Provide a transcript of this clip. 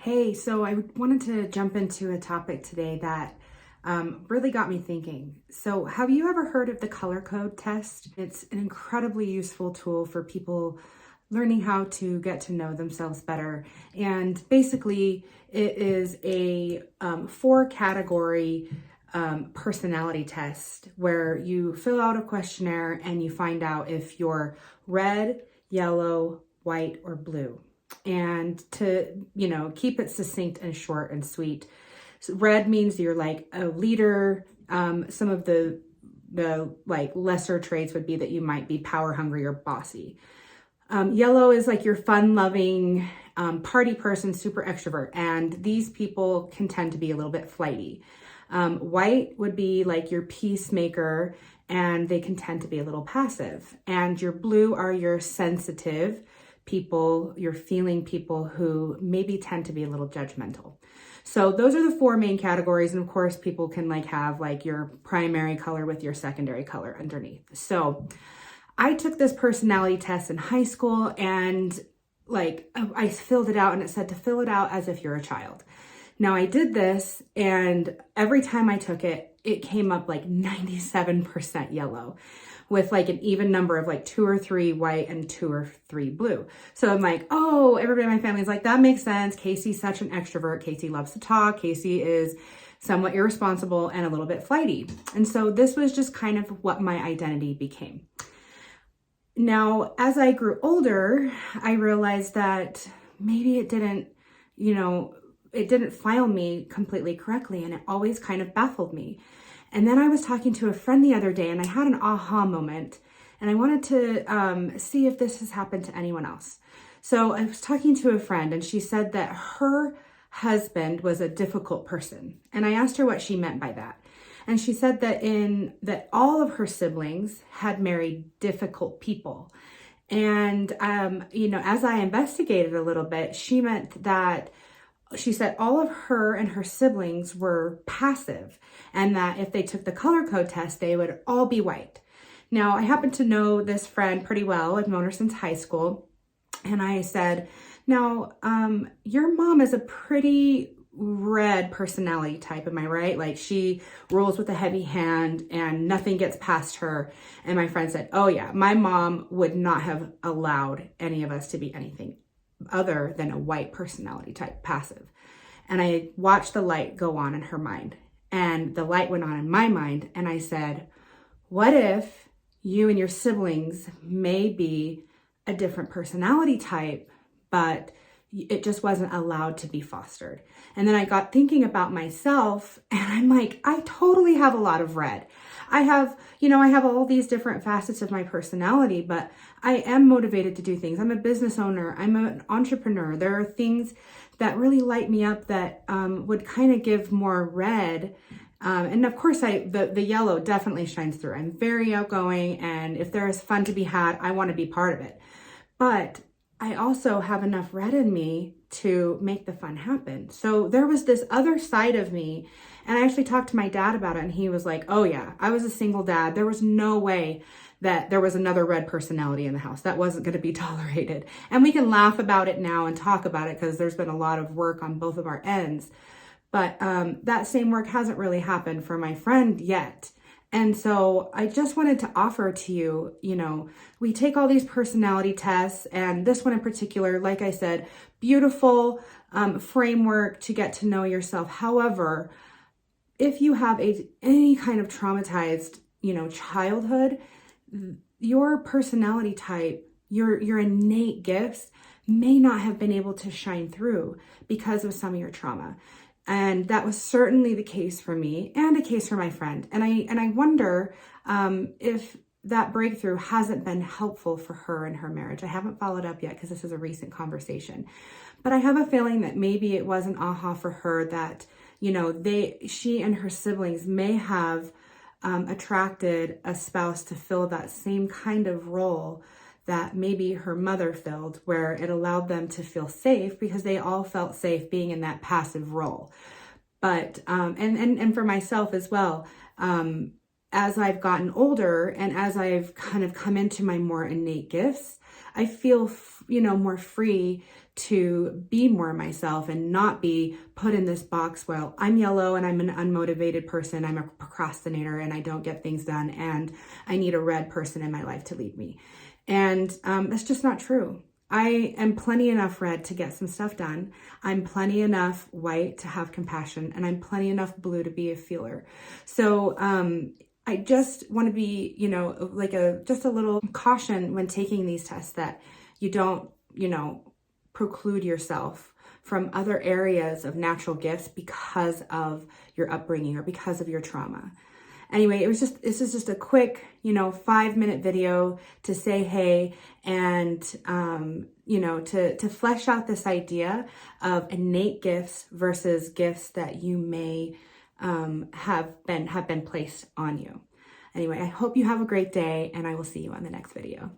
Hey, so I wanted to jump into a topic today that really got me thinking. So, have you ever heard of the color code test? It's an incredibly useful tool for people learning how to get to know themselves better. And basically, it is a four category personality test where you fill out a questionnaire and you find out if you're red, yellow, white, or blue. And to, keep it succinct and short and sweet. So red means you're like a leader. Some of the like lesser traits would be that you might be power hungry or bossy. Yellow is like your fun loving, party person, super extrovert. And these people can tend to be a little bit flighty. White would be like your peacemaker, and they can tend to be a little passive. And your blue are your sensitive people, your feeling people who maybe tend to be a little judgmental. So those are the four main categories. And of course, people can have your primary color with your secondary color underneath. So I took this personality test in high school, and I filled it out, and it said to fill it out as if you're a child. Now I did this, and every time I took it, it came up like 97% yellow, with an even number of 2 or 3 white and 2 or 3 blue. So I'm like, oh, everybody in my family is like, that makes sense. Kacey's such an extrovert. Kacey loves to talk. Kacey is somewhat irresponsible and a little bit flighty. And so this was just kind of what my identity became. Now, as I grew older, I realized that maybe it didn't file me completely correctly, and it always kind of baffled me. And then I was talking to a friend the other day, and I had an aha moment, and I wanted to see if this has happened to anyone else. So I was talking to a friend, and she said that her husband was a difficult person. And I asked her what she meant by that. And she said that all of her siblings had married difficult people. And, as I investigated a little bit, she meant that she said all of her and her siblings were passive, and that if they took the color code test, they would all be white. Now, I happen to know this friend pretty well. I've known her since high school. And I said, now, your mom is a pretty red personality type, am I right? She rules with a heavy hand and nothing gets past her. And my friend said, oh yeah, my mom would not have allowed any of us to be anything other than a white personality type, passive. And I watched the light go on in her mind, and the light went on in my mind. And I said, what if you and your siblings may be a different personality type, but it just wasn't allowed to be fostered? And then I got thinking about myself, and I'm like, I totally have a lot of red. I have all these different facets of my personality, but I am motivated to do things. I'm a business owner. I'm an entrepreneur. There are things that really light me up that would kind of give more red. And of course, the yellow definitely shines through. I'm very outgoing, and if there is fun to be had, I want to be part of it. But I also have enough red in me to make the fun happen. So there was this other side of me, and I actually talked to my dad about it, and he was like, oh yeah, I was a single dad. There was no way that there was another red personality in the house. That wasn't going to be tolerated. And we can laugh about it now and talk about it because there's been a lot of work on both of our ends. But that same work hasn't really happened for my friend yet. And so I just wanted to offer to you, we take all these personality tests, and this one in particular, like I said, beautiful framework to get to know yourself. However, if you have any kind of traumatized, childhood, your personality type, your innate gifts may not have been able to shine through because of some of your trauma. And that was certainly the case for me, and a case for my friend. And I wonder if that breakthrough hasn't been helpful for her in her marriage. I haven't followed up yet because this is a recent conversation. But I have a feeling that maybe it was an aha for her that, she and her siblings may have attracted a spouse to fill that same kind of role that maybe her mother filled, where it allowed them to feel safe because they all felt safe being in that passive role. But, and for myself as well, as I've gotten older and as I've kind of come into my more innate gifts, I feel more free to be more myself and not be put in this box. Well, I'm yellow and I'm an unmotivated person. I'm a procrastinator and I don't get things done. And I need a red person in my life to lead me. And that's just not true. I am plenty enough red to get some stuff done. I'm plenty enough white to have compassion, and I'm plenty enough blue to be a feeler. So I just want to be, just a little caution when taking these tests that you don't, preclude yourself from other areas of natural gifts because of your upbringing or because of your trauma. Anyway, this is just a quick, 5-minute video to say hey and, to flesh out this idea of innate gifts versus gifts that you may have been placed on you. Anyway, I hope you have a great day, and I will see you on the next video.